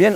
Men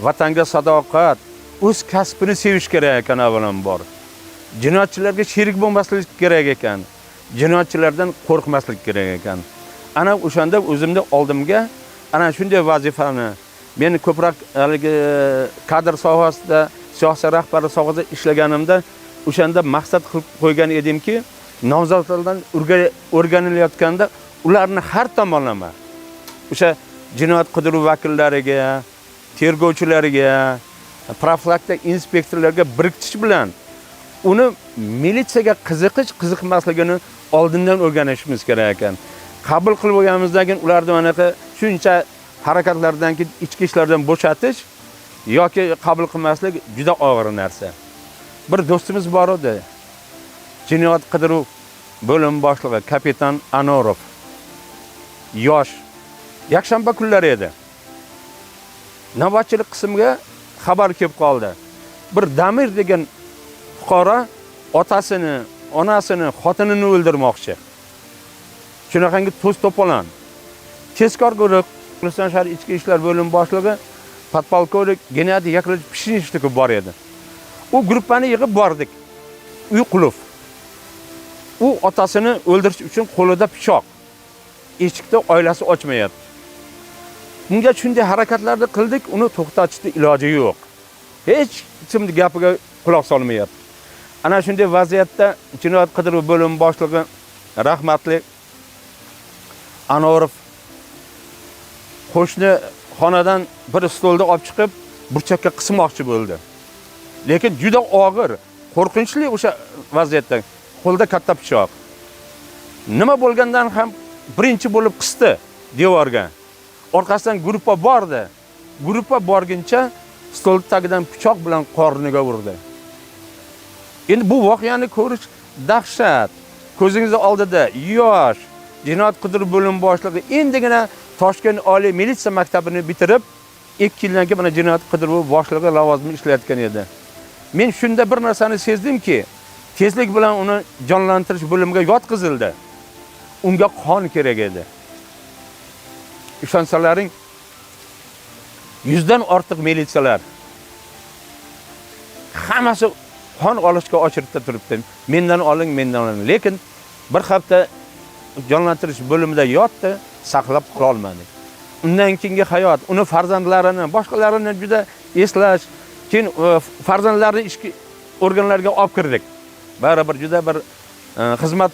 vatanga sadoqat, o'z kasbini sevish kerak ekan avvalambor. Jinoyatchilarga sherik bo'lmaslik kerak ekan. Jinoyatchilardan qo'rqmaslik kerak ekan. Ana o'shanda o'zimni oldimga ana shunday vazifani men ko'proq kadr sohasida, siyosiy rahbarlik sohasida ishlaganimda o'shanda maqsad qilib qo'ygan edimki, nomzodlardan o'rganilayotganda ularni har tomonlama o'sha jinoyat qidiruv vakillariga, tergovchilariga, profilaktik inspektorlarga biriktish bilan uni militsiyaga qiziqmasligini oldindan o'rganishimiz kerak ekan. Qabul qilib olganimizdan keyin ularni anaqa shuncha harakatlardan keyin ichki ishlardan bo'shatish yoki qabul qilmaslik juda og'ir narsa. Bir do'stimiz bor edi. Jinoyat qidiruv bo'lim boshlig'i kapitan Anorov. Yosh. Yakshanba kunlari edi. Navbatchilik qismiga xabar kelib qoldi. Bir Damir degan fuqaro otasini, onasini, xotinini o'ldirmoqchi. Shunaqangi to's to'polon. Tezkor guruh Guliston shahar ichki ishlar bo'lim boshlig'i podpolkovnik Gennadiy Yakovlevich Pishnichnikov bor edi. U gruppani yig'ib bordik. Uy qulf. U otasini o'ldirish uchun qo'lida pichoq. Eshikda oilasi ochmayapti. Bunga shunday harakatlarni qildik, uni to'xtatishning iloji yo'q. Hech kimning gapiga quloq solmayapti. Ana shunday vaziyatda jinoyat qidiruv bo'lim boshlig'i rahmatli Anorov qo'shni xonadan bir stolda olib chiqib, burchakka qismoqchi bo'ldi. Lekin juda og'ir, qo'rqinchli o'sha vaziyatda. Qo'lda katta pichoq. Nima bo'lgandan ham birinchi bo'lib qisdi devorga. Orqasidan gruppa bordi. Gruppa borguncha stol tagidan pichoq bilan qorniga urdi. Endi bu voqeani ko'rish dahshat. Ko'zingizning oldida yosh jinoyat qidiruv bo'lim boshlig'i endigina Toshkent oliy militsiya maktabini bitirib, 2 yildan keyin mana jinoyat qidiruv boshlig'i lavozimida ishlayotgan edi. Men shunda bir narsani sezdimki, tezlik bilan uni jonlantirish bo'limiga yotqizildi. Unga qon kerak edi. Ishonsalaring 100 dan ortiq militsiyalar hammasi qon olishga ochiribda turibdi. Mendan oling, mendan oling. Lekin bir hafta jonlantirish bo'limida yotdi, saqlab qola olmadik. Undan keyingi hayot, uni farzandlarini, boshqalarini juda eslash, keyin farzandlarini ishki organlarga olib kirdik. Baribir juda bir xizmat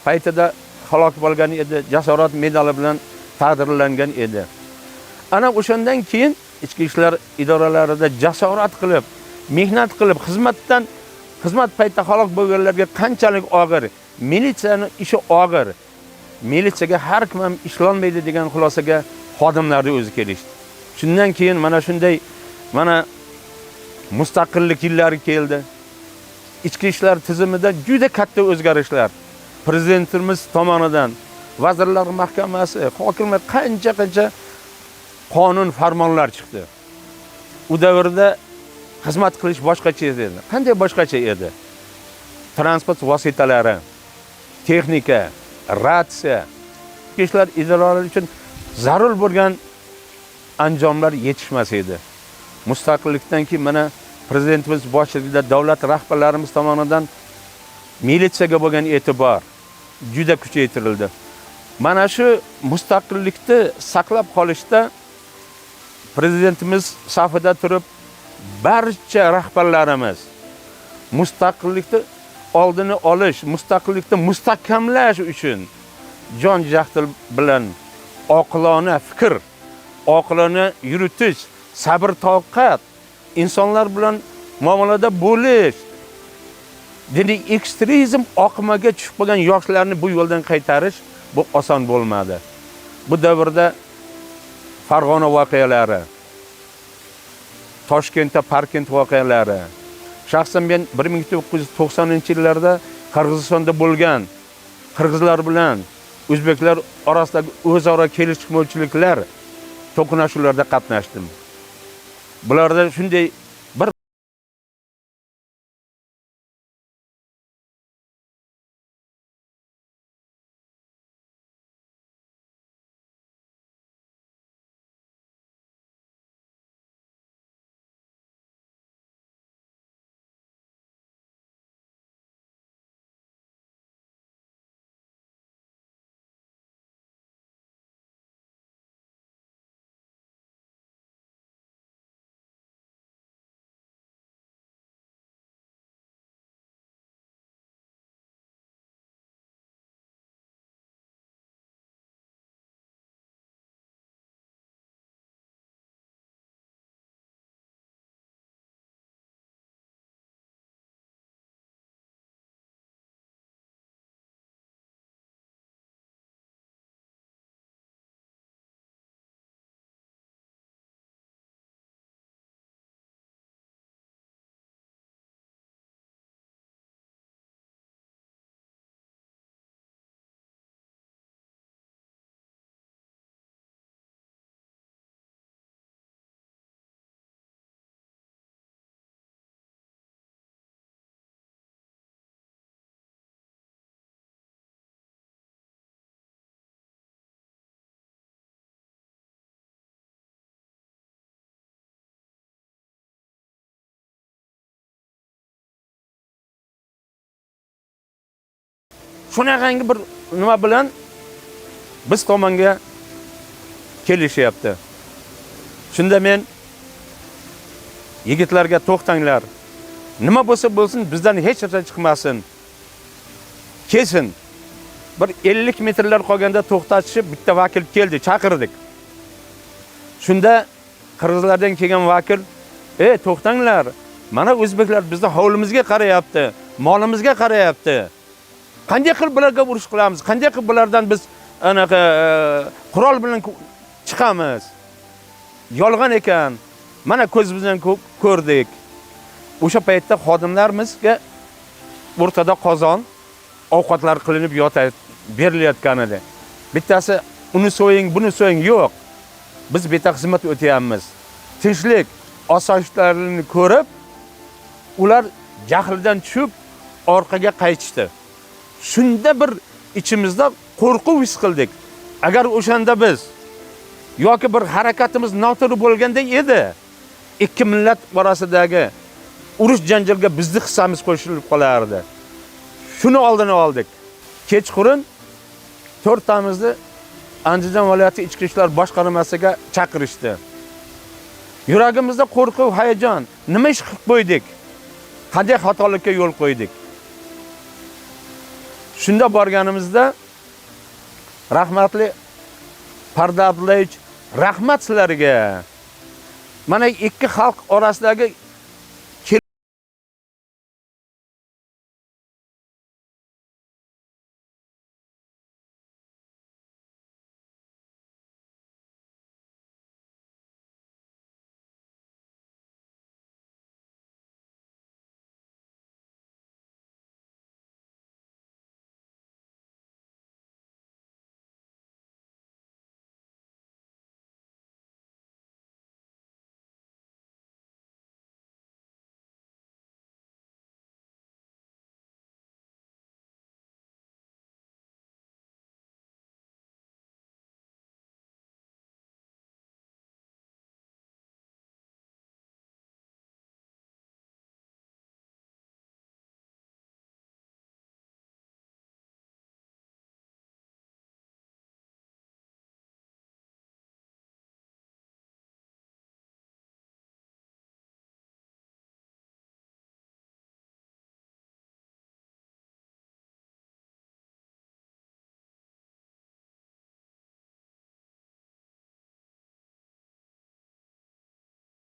paytida halok bo'lgan edi, jasorat medali bilan taqdirlangan edi. Ana o'shandan keyin ichki ishlar idoralarida jasorat qilib, mehnat qilib, xizmat paytida halok bo'lganlarga qanchalik og'ir, militsiyaning ishi og'ir. militsiyaga har kim ham ishlolmaydi degan xulosaga xodimlarning o'zi kelishdi. Shundan keyin mana shunday mustaqillik yillari keldi. Ichki ishlar tizimida juda katta o'zgarishlar prezidentimiz tomonidan, vazirlar mahkamasi, hokimlar qancha qonun farmonlar chiqdi. U davrda xizmat qilish boshqacha edi. Qanday boshqacha edi? Transport vositalari, texnika, ratsiya, ishlar idoralari uchun zarur bo'lgan anjomlar yetishmas edi. Mustaqillikdan keyin mana prezidentimiz boshchiligida davlat rahbarlarimiz tomonidan militsiyaga bo'lgan e'tibor juda kuchaytirildi. Mana shu mustaqillikni saqlab qolishda prezidentimiz safida turib barcha rahbarlarimiz mustaqillikni oldini olish, mustaqillikni mustahkamlash uchun jon jahd bilan oqilona fikr, oqilona yuritish, sabr toqat, insonlar bilan muomalada bo'lish, diniy ekstremizm oqimiga tushib qolgan yoshlarni bu yo'ldan qaytarish bu oson bo'lmadi. Bu davrda Farg'ona voqealari, Toshkentda Parkent voqealari, shaxsan men 1990-yillarda Qirg'izistonda bo'lgan qirg'izlar bilan o'zbeklar orasidagi o'zaro kelishmovchiliklar to'qnashuvlarda qatnashdim. Bularda shunday bir shunaqangi bir nima bilan biz tomonga kelishyapti. Shunda men yigitlarga to'xtanglar. Nima bo'lsa bo'lsin, bizdan hech narsa chiqmasin. Kesin. Bir 50 metrlar qolganda to'xtatishib bitta vakil keldi, chaqirdik. Shunda qirg'izlardan kelgan vakil, to'xtanglar. Mana o'zbeklar bizning hovlimizga qarayapti, molimizga qarayapti. Qanday qilib bularga urush qilamiz? Qanday qilib bulardan biz anaqa qurol bilan chiqamiz? Yolg'on ekan. Mana ko'zimizdan ko'rdik. O'sha paytda xodimlarimizga o'rtada qozon ovqatlar qilinib berilayotgan edi. Bittasi uni so'ying, buni so'ying yo'q. Biz bitta xizmat o'tayapmiz. Tinchlik, osoyishtalarini ko'rib, ular jahldan tushib orqaga qaytishdi. Shunda bir ichimizda qo'rquv his qildik. Agar o'shanda biz yoki bir harakatimiz noto'g'ri bo'lganda edi, ikki millat orasidagi urush janjalga bizning hissamiz qo'shilib qolardi. Shuni oldini oldik. Kechqurun 4 tamizni Andijon viloyati ichki ishlar boshqarmasiga chaqirishdi. Yuragimizda qo'rquv, hayajon, nima ish qilib qo'ydik? Qanday xatolikka yo'l qo'ydik? Shunda borganimizda rahmatli Parda Abdullayevich, rahmat sizlarga. Mana ikki xalq orasidagi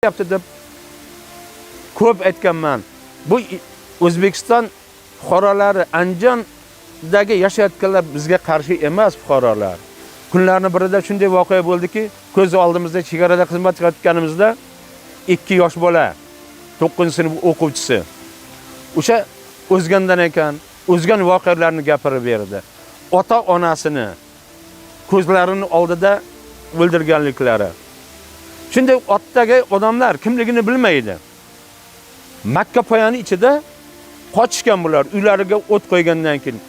yaptı deb ko'p aytganman. Bu O'zbekiston fuqarolari Andijondagi yashayotganlar bizga qarshi emas fuqarolar. Kunlarning birida shunday voqea bo'ldiki, ko'z oldimizda chegarada xizmat qilayotganimizda 2 yosh bola, 9-sinf o'quvchisi. O'sha o'zgandan ekan, o'zgan voqealarni gapirib berdi. Ota-onasini ko'zlarining oldida o'ldirganliklari. Shunday otdagi odamlar kimligini bilmaydi. Makka poyani ichida qochishgan bular, uylariga o't qo'ygandan keyin.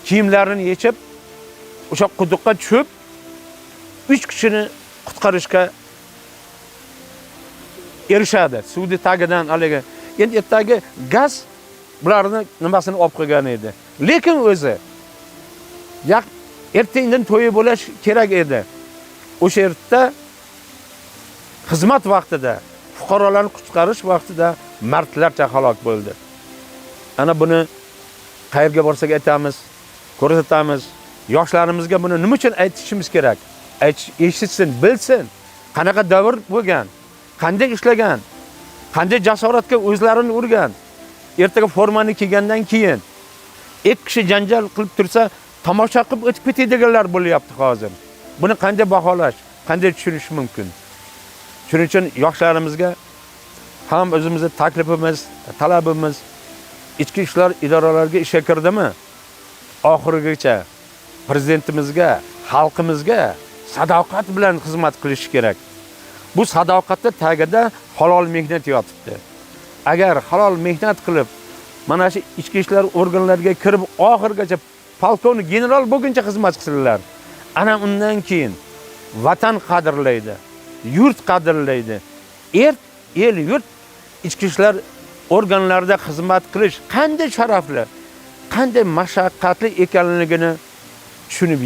kiyimlarini yechib, o'sha quduqqa tushib, 3 kishini qutqarishga erishadi. Suvni tagidan haligi. Endi ertagi gaz bularni nimasini olib qo'ygan edi. Lekin o'zi ertadan to'yi bo'lish kerak edi. O'sha yerda xizmat vaqtida, fuqarolarni qutqarish vaqtida mardlarcha halok bo'ldi. Ana buni qayerga borsak aytamiz, ko'rsatamiz. Yoshlarimizga buni nima uchun aytishimiz kerak? Eshitsin, bilsin. Qanaqa davr bo'lgan, qanday ishlagan, qanday jasoratga o'zlarini urgan. Ertaga formani kiygandan keyin ikki kishi janjal qilib tursa, tomosha qilib o'tib ketadiganlar bo'lyapti hozir. Buni qanday baholash, qanday tushunish mumkin? Shuning uchun yoshlarimizga ham o'zimizning taklifimiz, talabimiz ichki ishlar idoralariga ishga kirdimi? Oxirigacha prezidentimizga, xalqimizga sadoqat bilan xizmat qilish kerak. Bu sadoqatning tagida halol mehnat yotibdi. Agar halol mehnat qilib, mana shu ichki ishlar organlariga kirib oxirgacha polkovnik, general bo'lguncha xizmat qilsalar, ana undan keyin vatan qadrlaydi, yurt qadrlaydi. El yurt ichki ishlar organlarida xizmat qilish qanday sharafli, qanday mashaqqatli ekanligini tushunib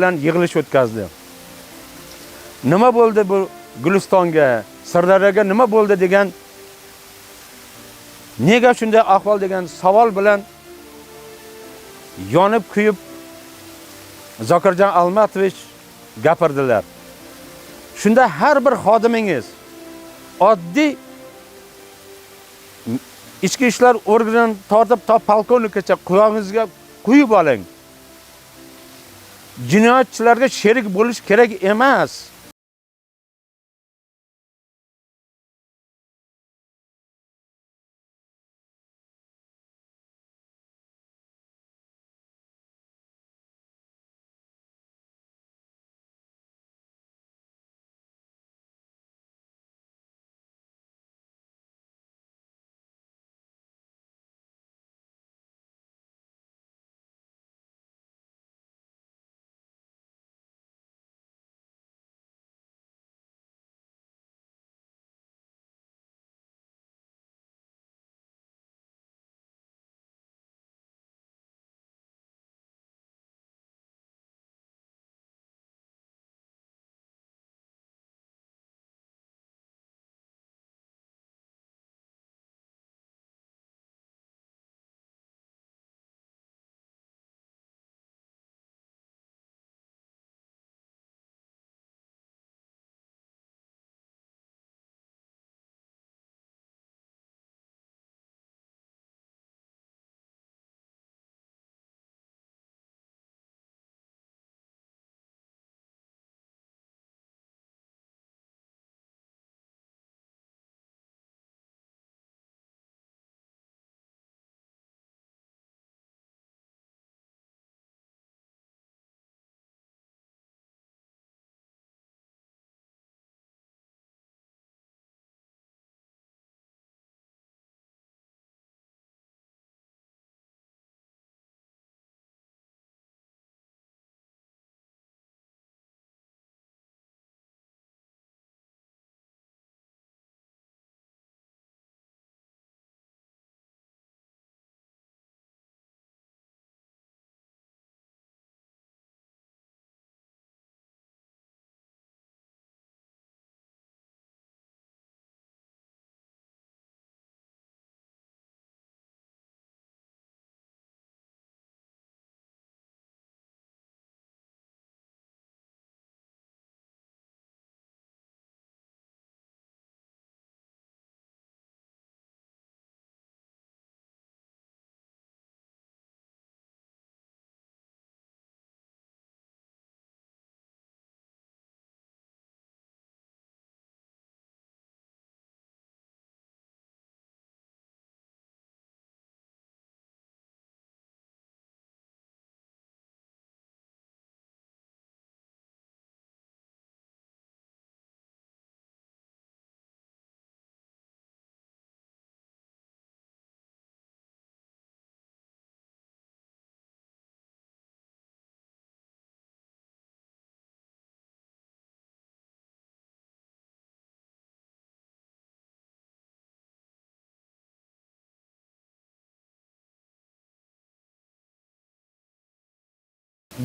bilan yig'ilish o'tkazdi. Nima bo'ldi bu Gulistonga, Sirdaryoga nima bo'ldi degan, nega shunday ahvol degan savol bilan yonib kuyib Zokirjon Almatovich gapirdilar. Shunda har bir xodimingiz oddiy ichki ishlar organidan tortib to polkovnikgacha qulog'ingizga quyib oling. Jinoyatchilarga sherik bo'lish kerak emas.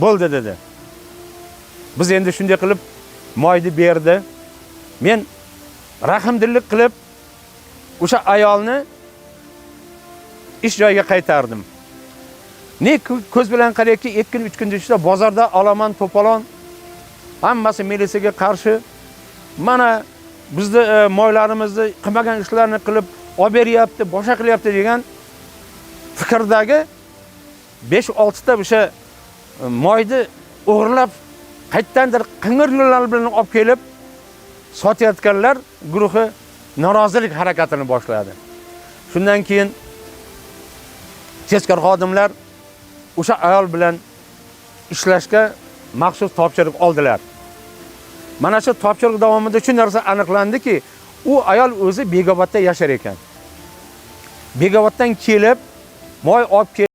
bo'ldi dedi. Biz endi shunday qilib moyni berdi. Men rahmdillik qilib o'sha ayolni ish joyiga qaytardim. Ne ko'z bilan qarayki 2 kun 3 kun ichida bozorda olaman to'polon hammasi militsiyaga qarshi mana bizni moylarimizni qilmagan ishlarni qilib olib beryapti, boshqa qilyapti degan fikrdagi 5-6 ta o'sha moyni o'g'irlab qayerdandir qing'ir yo'llar bilan olib kelib sotayotganlar guruhi norozilik harakatini boshladi. Shundan keyin tezkor xodimlar o'sha ayol bilan ishlashga maxsus topshiriq oldilar. Mana shu topshiriq davomida shu narsa aniqlandiki, u ayol o'zi Bekobodda yashar ekan. Bekoboddan kelib, moy olib kelib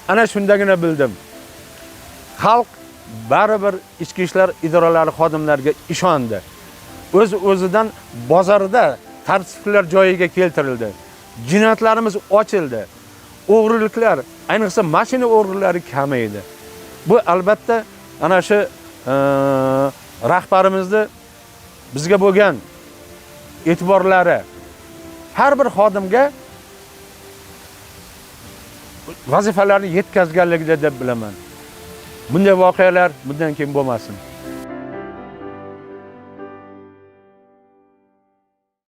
ana shundagina bildim. Xalq baribir ichki ishlar idoralari xodimlariga ishondi. O'z-o'zidan bozorda tartiblar joyiga keltirildi. Jinoyatlarimiz ochildi. O'g'riliklar, ayniqsa mashina o'g'rilari kamaydi. Bu albatta ana shu rahbarimizni bizga bo'lgan e'tiborlari har bir xodimga vazifalarni yetkazganligida deb bilaman. Bunday voqealar bundan keyin bo'lmasin.